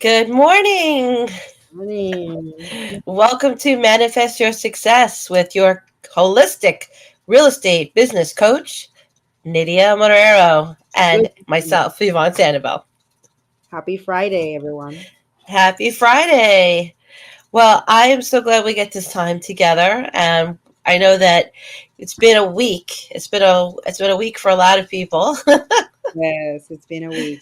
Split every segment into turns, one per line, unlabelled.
Good morning.
Morning.
Welcome to Manifest Your Success with your holistic real estate business coach, Nydia Morero,
Good
and
morning.
myself, Yvonne Sandoval.
Happy Friday, everyone.
Happy Friday. Well, I am so glad we get this time together. I know that it's been a week. It's been a week for a lot of people.
Yes, it's been a week.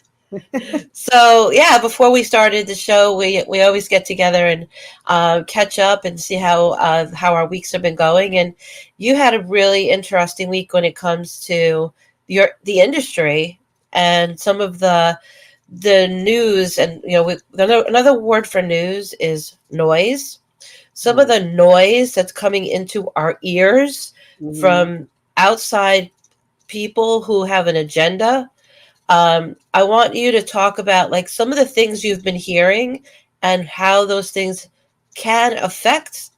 So yeah, before we started the show, we always get together and catch up and see how our weeks have been going. And you had a really interesting week when it comes to the industry and some of the news. And another word for news is noise. Some of
Right.
the noise that's coming into our ears
Hmm.
from outside people who have an agenda. I want you to talk about like some of the things you've been hearing and how those things can affect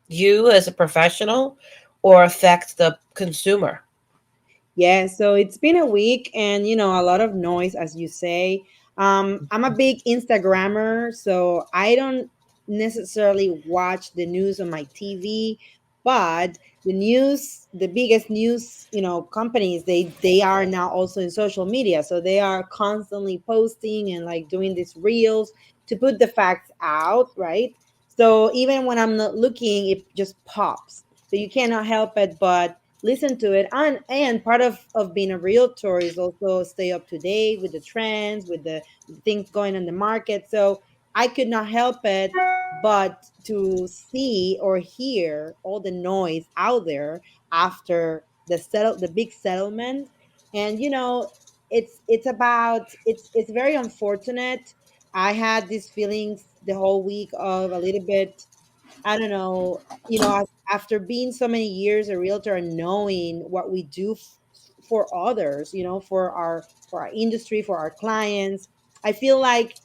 you as a professional or affect the consumer.
Yeah, so it's been a week and a lot of noise, as you say. I'm a big Instagrammer, so I don't necessarily watch the news on my TV, but the biggest news, companies, they are now also in social media. So they are constantly posting and like doing these reels to put the facts out, right? So even when I'm not looking, it just pops. So you cannot help it but listen to it, and part of being a realtor is also stay up to date with the trends, with the things going on the market. So I could not help it but to see or hear all the noise out there after the big settlement. And it's very unfortunate. I had these feelings the whole week of a little bit, I don't know, after being so many years a realtor and knowing what we do for others, for our industry, for our clients, I feel like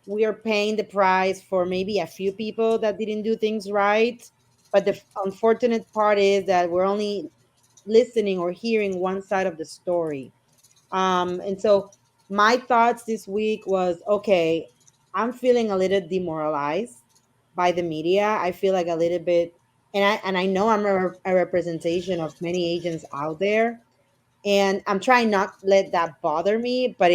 we are paying the price for maybe a few people that didn't do things right. But the unfortunate part is that we're only listening or hearing one side of the story. And so my thoughts this week was, okay, I'm feeling a little demoralized by the media. I feel like a little bit, and I know I'm a representation of many agents out there, and I'm trying not let that bother me. But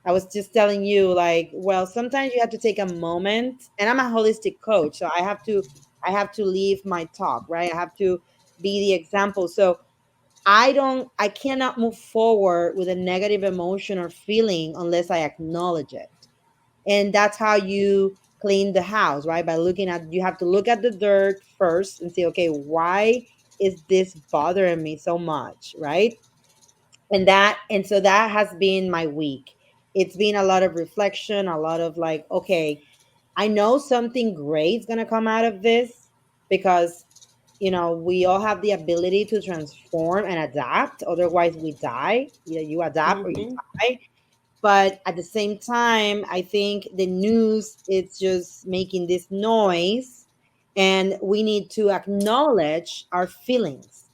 I was just telling you, like, well, sometimes you have to take a moment, and I'm a holistic coach, so I have to leave my talk, right? I have to be the example. So I cannot move forward with a negative emotion or feeling unless I acknowledge it. And that's how you clean the house, right? You have to look at the dirt first and say, okay, why is this bothering me so much, right? And so that has been my week. It's been a lot of reflection, a lot of like, okay, I know something great is going to come out of this, because we all have the ability to transform and adapt. Otherwise, we die. Either you adapt or you
Mm-hmm.
die. But at the same time, I think the news is just making this noise, and we need to acknowledge our feelings.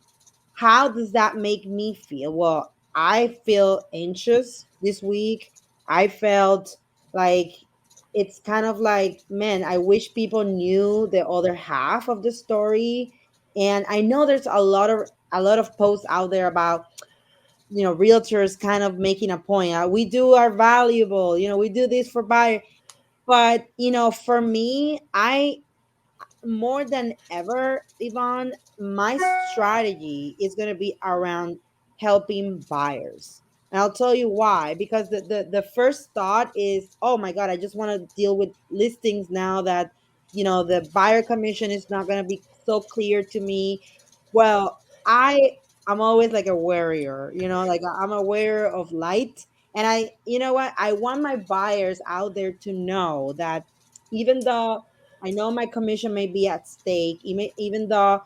How does that make me feel? Well, I feel anxious this week. I felt like it's kind of like, man, I wish people knew the other half of the story. And I know there's a lot of posts out there about, realtors kind of making a point. We do our valuable, we do this for buyer. But, for me, I more than ever, Yvonne, my strategy is going to be around helping buyers. And I'll tell you why. Because the first thought is, oh my God, I just want to deal with listings now that, the buyer commission is not going to be so clear to me. Well, I'm always like a warrior, like I'm aware of light. And you know what? I want my buyers out there to know that even though I know my commission may be at stake, even though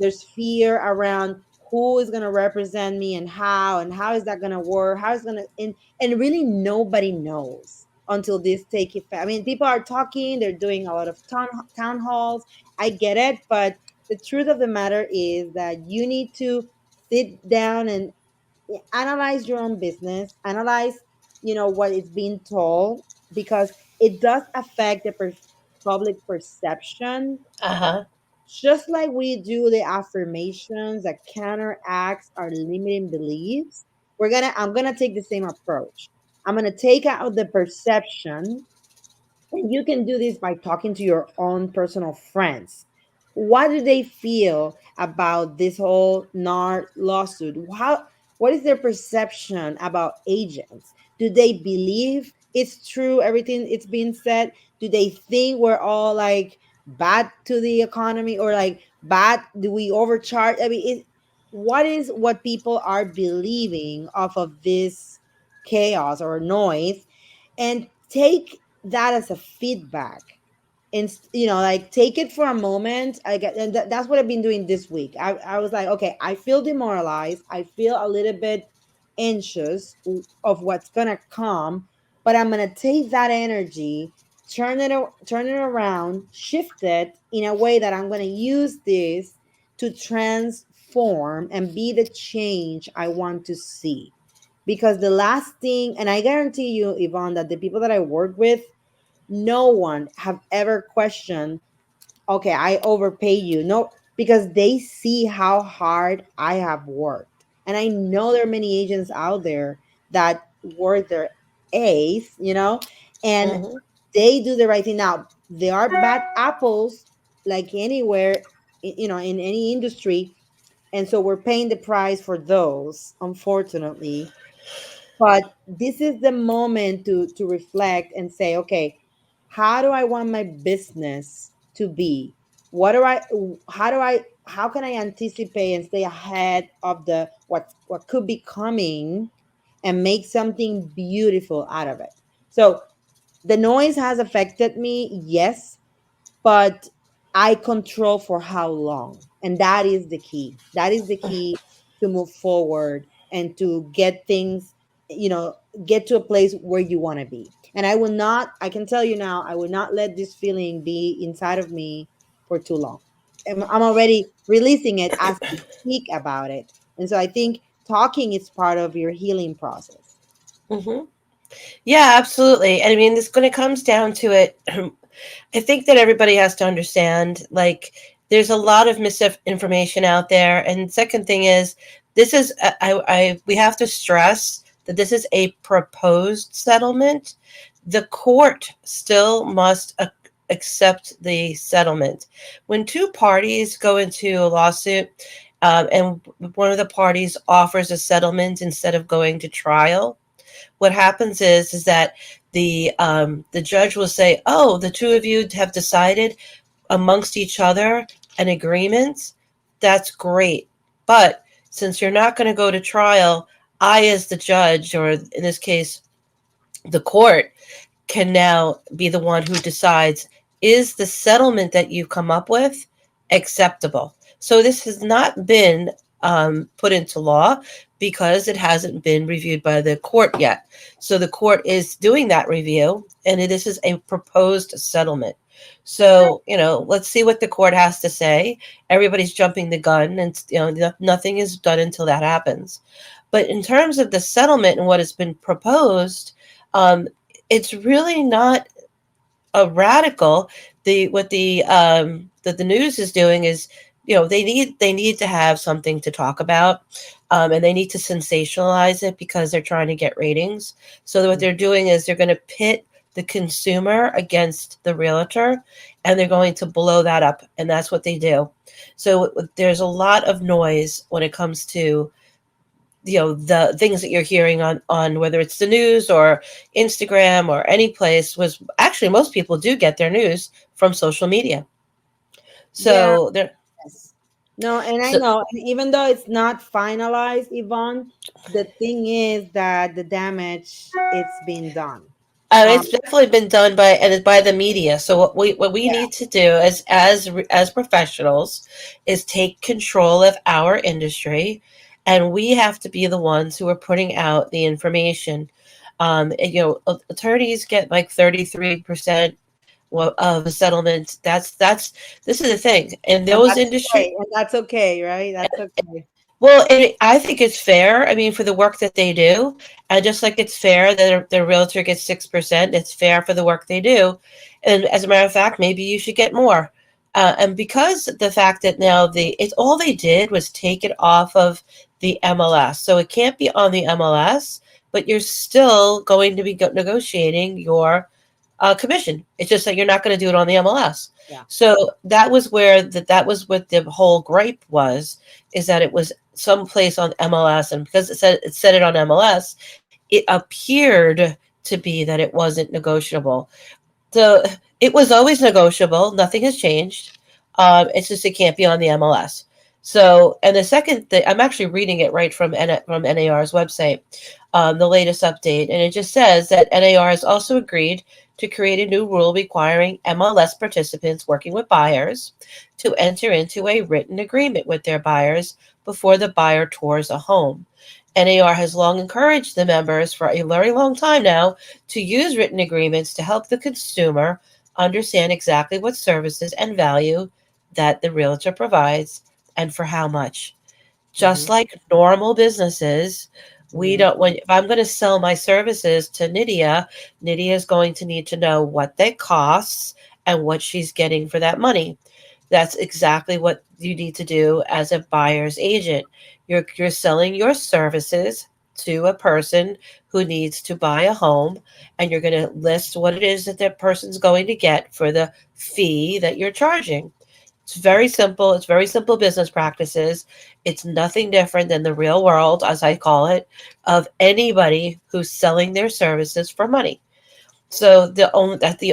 there's fear around who is going to represent me and how is that going to work, how is going to, and really nobody knows until this take effect. I mean, people are talking, they're doing a lot of town halls. I get it, but the truth of the matter is that you need to sit down and analyze your own business, analyze what is being told, because it does affect the public perception,
Uh-huh.
just like we do the affirmations that counteracts our limiting beliefs. I'm gonna take the same approach. I'm gonna take out the perception, and you can do this by talking to your own personal friends. What do they feel about this whole NAR lawsuit? What is their perception about agents? Do they believe it's true, everything it's being said? Do they think we're all like bad to the economy, or like bad? Do we overcharge? I mean, what is what people are believing off of this chaos or noise? And take that as a feedback, and like take it for a moment. I get, and that's what I've been doing this week. I was like, okay, I feel demoralized, I feel a little bit anxious of what's gonna come, but I'm gonna take that energy, turn it around, shift it in a way that I'm gonna use this to transform and be the change I want to see. Because the last thing, and I guarantee you, Yvonne, that the people that I work with, no one have ever questioned, okay, I overpay you. No, because they see how hard I have worked. And I know there are many agents out there that work their ace, and
Hmm.
they do the right thing. Now, there are bad apples like anywhere, in any industry. And so we're paying the price for those, unfortunately. But this is the moment to reflect and say, okay, how do I want my business to be? What do I how can I anticipate and stay ahead of the what could be coming, and make something beautiful out of it? So the noise has affected me, yes, but I control for how long. And that is the key. That is the key to move forward and to get things, you know, get to a place where you want to be. And I can tell you now, I will not let this feeling be inside of me for too long. I'm already releasing it as we speak about it. And so I think talking is part of your healing process.
Hmm. Yeah, absolutely. And I mean, this when it comes down to it, I think that everybody has to understand, like, there's a lot of misinformation out there. And second thing is, this is we have to stress that this is a proposed settlement. The court still must accept the settlement. When two parties go into a lawsuit, and one of the parties offers a settlement instead of going to trial, what happens is that the judge will say, "Oh, the two of you have decided amongst each other an agreement. That's great, but since you're not going to go to trial, I, as the judge, or in this case, the court, can now be the one who decides, is the settlement that you come up with acceptable?" So this has not been put into law because it hasn't been reviewed by the court yet. So the court is doing that review, and this is a proposed settlement. So, let's see what the court has to say. Everybody's jumping the gun, and nothing is done until that happens. But in terms of the settlement and what has been proposed, um, it's really not a radical. The news is doing is, they need to have something to talk about, and they need to sensationalize it because they're trying to get ratings. So what they're doing is they're going to pit the consumer against the realtor, and they're going to blow that up, and that's what they do. So there's a lot of noise when it comes to the things that you're hearing on whether it's the news or Instagram or any place. Was actually, most people do get their news from social media.
Yeah.
So they're
Yes. No, and I
so
know, and even though it's not finalized, Yvonne, the thing is that the damage it's been done. Um,
it's definitely been done by the media. So what we
yeah,
need to do as professionals is take control of our industry, and we have to be the ones who are putting out the information. Attorneys get like 33% of a settlement. That's this is the thing in
and
those
that's
industry.
okay, and that's okay, right? That's okay.
Well, I think it's fair. I mean, for the work that they do, and just like it's fair that their realtor gets 6%, it's fair for the work they do. And as a matter of fact, maybe you should get more. And because the fact that now it's all they did was take it off of the MLS, so it can't be on the MLS, but you're still going to be negotiating your commission. It's just that you're not going to do it on the MLS.
Yeah.
So that was where that was what the whole gripe was, is that it was someplace on MLS, and because it said it on MLS, it appeared to be that it wasn't negotiable. So it was always negotiable. Nothing has changed. It's just it can't be on the MLS. So, and the second thing, I'm actually reading it right from NAR's website, the latest update, and it just says that NAR has also agreed to create a new rule requiring MLS participants working with buyers to enter into a written agreement with their buyers before the buyer tours a home. NAR has long encouraged the members for a very long time now to use written agreements to help the consumer understand exactly what services and value that the realtor provides and for how much. Just
Mm-hmm.
like normal businesses, we
Mm-hmm.
don't when if I'm going to sell my services to Nydia, Nydia is going to need to know what they cost and what she's getting for that money. That's exactly what you need to do as a buyer's agent. You're selling your services to a person who needs to buy a home, and you're going to list what it is that that person's going to get for the fee that you're charging. It's very simple. It's very simple business practices. It's nothing different than the real world, as I call it, of anybody who's selling their services for money. So the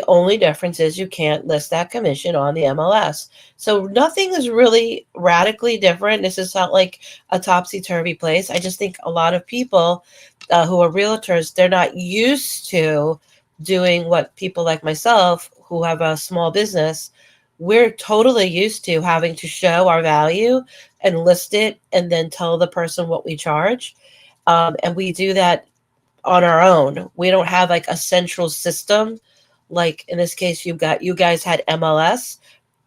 only difference is you can't list that commission on the MLS. So nothing is really radically different. This is not like a topsy turvy place. I just think a lot of people who are realtors, they're not used to doing what people like myself who have a small business. We're totally used to having to show our value and list it and then tell the person what we charge. And we do that on our own. We don't have like a central system. Like in this case, you guys had MLS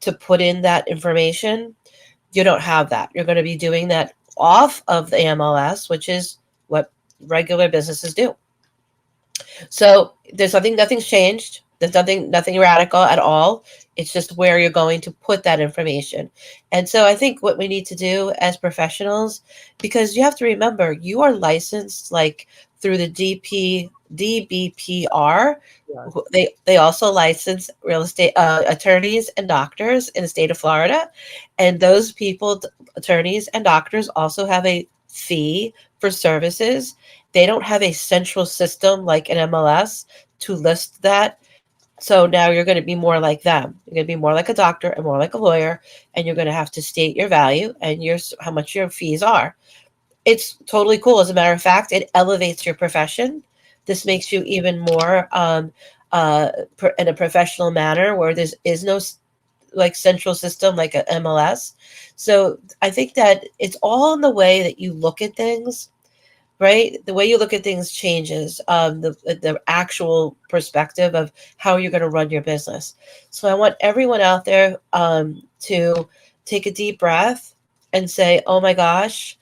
to put in that information. You don't have that. You're going to be doing that off of the MLS, which is what regular businesses do. So there's nothing's changed. There's nothing radical at all. It's just where you're going to put that information. And so I think what we need to do as professionals, because you have to remember you are licensed like through the DBPR.
Yes.
They also license real estate attorneys and doctors in the state of Florida, and those people, attorneys and doctors, also have a fee for services. They don't have a central system like an MLS to list that. So now you're going to be more like them. You're going to be more like a doctor and more like a lawyer, and you're going to have to state your value and your how much your fees are. It's totally cool. As a matter of fact, it elevates your profession. This makes you even more in a professional manner where there is no like central system like a MLS. So I think that it's all in the way that you look at things, right? The way you look at things changes the actual perspective of how you're going to run your business. So I want everyone out there to take a deep breath and say, "Oh my gosh,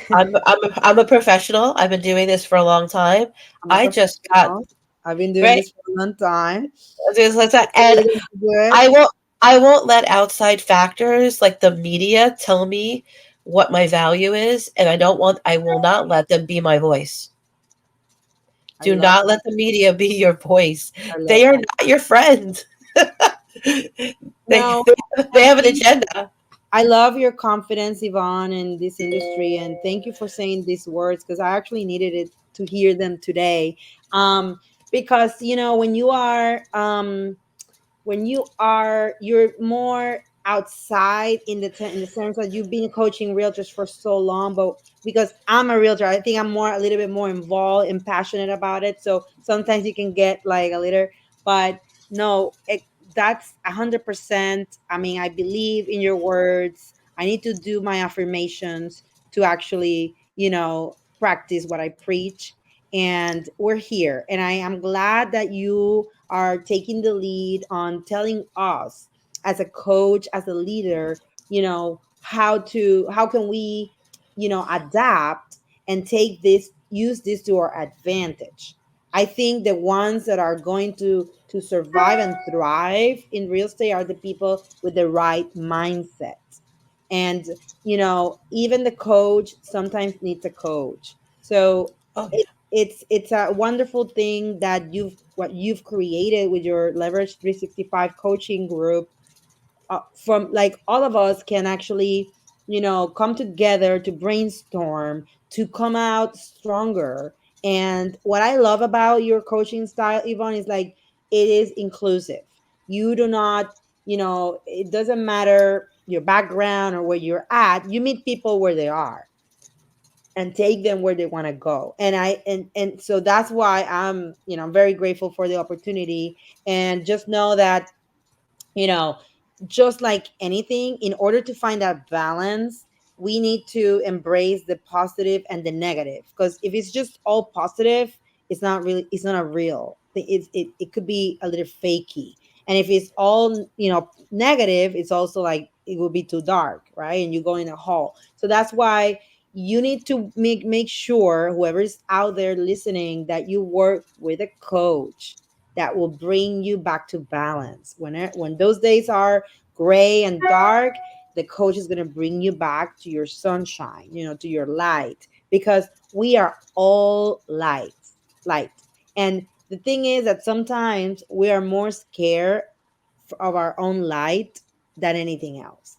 I'm a professional. I've been doing this for a long time.
I'm a
I just got
professional. I've been doing
right."
this for a long time.
Just like that.
We're
And
going to do it.
I won't I won't let outside factors like the media tell me what my value is, and I will not let them be my voice.
I
Do
love
not let the media be your voice.
I love
They are
that.
not your friend. they,
No,
they
I
have an
think
agenda.
I love your confidence, Yvonne, in this industry, and thank you for saying these words because I actually needed it to hear them today. Because when you are you're more outside in in the sense that you've been coaching realtors for so long, but because I'm a realtor, I think I'm more a little bit more involved and passionate about it, so sometimes you can get like a little, but no, that's 100%. I mean, I believe in your words. I need to do my affirmations to actually practice what I preach, and we're here, and I am glad that you are taking the lead on telling us as a coach, as a leader, how can we adapt and use this to our advantage. I think the ones that are going to survive and thrive in real estate are the people with the right mindset. And even the coach sometimes needs a coach. So
Oh yeah.
it's a wonderful thing that you've created with your Leverage 365 coaching group, from like all of us can actually come together to brainstorm to come out stronger. And what I love about your coaching style, Yvonne, is like it is inclusive. You do not, it doesn't matter your background or where you're at. You meet people where they are and take them where they want to go. And so that's why I'm very grateful for the opportunity. And just know that, you know, just like anything, in order to find that balance, we need to embrace the positive and the negative. Because if it's just all positive, it's not a real thing. It could be a little fakey. And if it's all, negative, it's also like it will be too dark, right? And you go in a hole. So that's why you need to make sure whoever's out there listening that you work with a coach that will bring you back to balance. When those days are gray and dark, the coach is going to bring you back to your sunshine, to your light, because we are all light. And the thing is that sometimes we are more scared of our own light than anything else.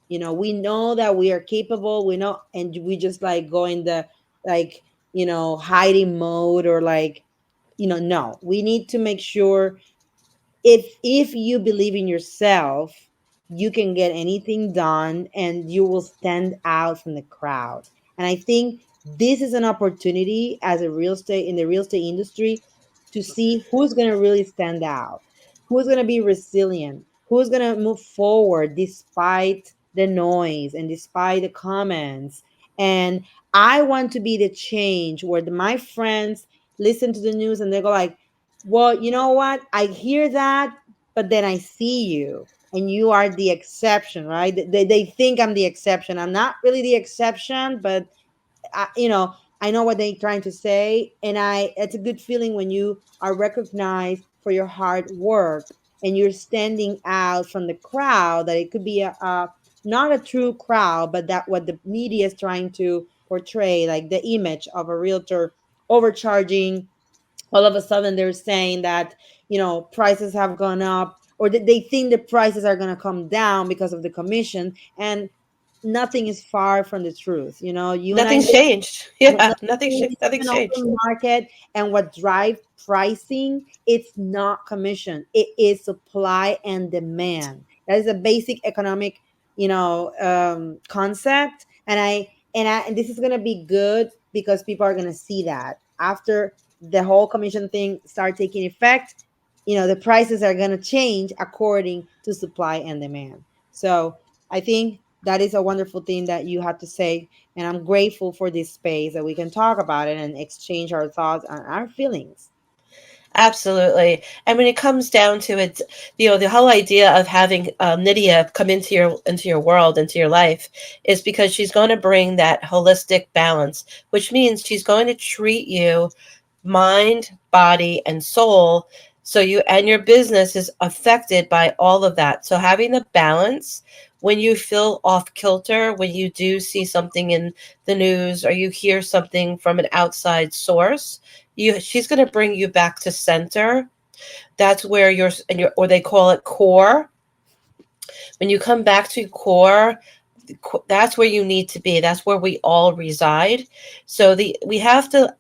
We know that we are capable, we know, and we just like go in the, like, hiding mode, or like, no, we need to make sure, if you believe in yourself, you can get anything done and you will stand out from the crowd. And I think this is an opportunity as a real estate in the real estate industry to see who's going to really stand out, who's going to be resilient, who's going to move forward despite the noise and despite the comments. And I want to be the change where my friends listen to the news and they go like, well, you know what? I hear that, but then I see you, and you are the exception, right? They think I'm the exception. I'm not really the exception, but I know what they're trying to say. And it's a good feeling when you are recognized for your hard work and you're standing out from the crowd, that it could be a not a true crowd, but that what the media is trying to portray, like the image of a realtor overcharging. All of a sudden they're saying that prices have gone up, or that they think the prices are going to come down because of the commission. And nothing is far from the truth. You and I
Nothing's
live
changed.
what
Yeah,
nothing, this is
nothing's
an
changed.
open market, and what drive pricing, it's not commission, it is supply and demand. That is a basic economic concept. And this is going to be good because people are going to see that after the whole commission thing start taking effect, the prices are going to change according to supply and demand. So I think that is a wonderful thing that you had to say, and I'm grateful for this space that we can talk about it and exchange our thoughts and our feelings.
Absolutely. And when it comes down to it, the whole idea of having Nydia come into your world, into your life, is because she's going to bring that holistic balance, which means she's going to treat you mind, body, and soul. So you and your business is affected by all of that. So having the balance, when you feel off kilter, when you do see something in the news or you hear something from an outside source, she's going to bring you back to center. That's where or they call it core. When you come back to core, that's where you need to be. That's where we all reside. So we have to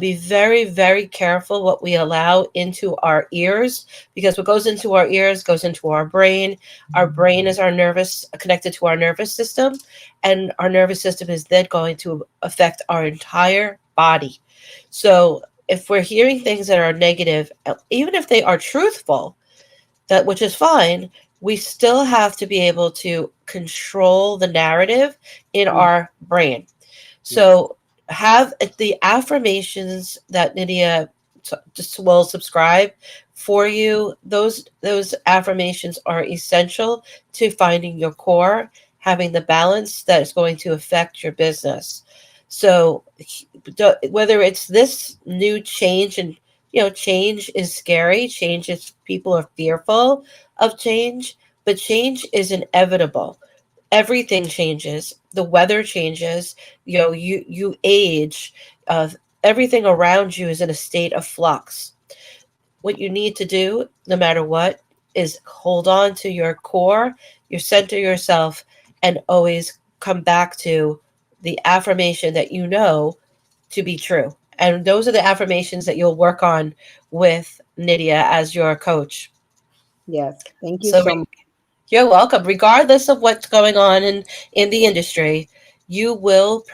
be very, very careful what we allow into our ears, because what goes into our ears goes into our brain. Our brain is connected to our nervous system, and our nervous system is then going to affect our entire body. So if we're hearing things that are negative, even if they are truthful, that which is fine, we still have to be able to control the narrative in
Mm,
our brain.
yes.
So have the affirmations that Nydia just will subscribe for you. Those affirmations are essential to finding your core. having the balance that is going to affect your business. So whether it's this new change, and change is scary, change is, people are fearful of change, but change is inevitable. Everything changes, the weather changes, you age, uh, everything around you is in a state of flux. What you need to do, no matter what, is hold on to your core, you center yourself, and always come back to the affirmation that you know to be true. And those are the affirmations that you'll work on with Nydia as your coach.
Yes. Thank you
So
so much.
you're welcome. Regardless of what's going on in the industry, you will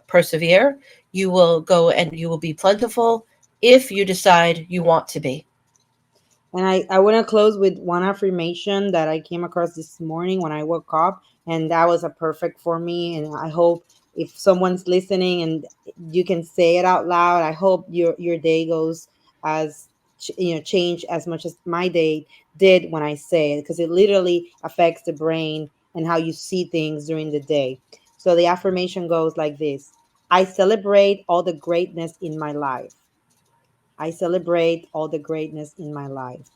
persevere. You will go and you will be plentiful if you decide you want to be.
And I want to close with one affirmation that I came across this morning when I woke up, and that was a perfect for me. And I hope if someone's listening and you can say it out loud, I hope your day goes as change as much as my day did when I say it, because it literally affects the brain and how you see things during the day. So the affirmation goes like this: I celebrate all the greatness in my life. I celebrate all the greatness in my life.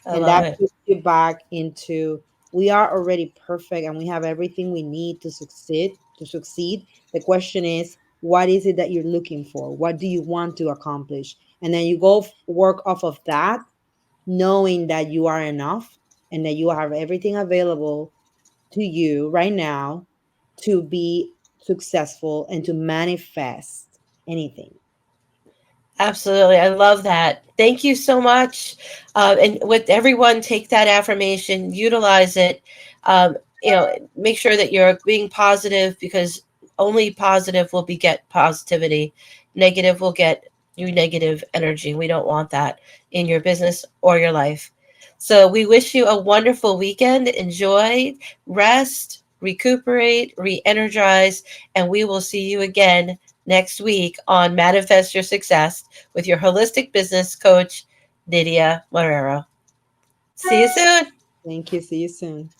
I
And
love
that
it.
puts you back into, we are already perfect and we have everything we need to succeed. The question is, what is it that you're looking for? What do you want to accomplish? And then you go work off of that, knowing that you are enough and that you have everything available to you right now to be successful and to manifest anything.
Absolutely. I love that. Thank you so much. And with everyone, take that affirmation, utilize it. Um, Make sure that you're being positive, because only positive will beget positivity. Negative will get you negative energy. We don't want that in your business or your life. So we wish you a wonderful weekend. Enjoy, rest, recuperate, re energize, and we will see you again next week on Manifest Your Success with your holistic business coach, Nydia Marrero. See you soon.
Thank you. See you soon.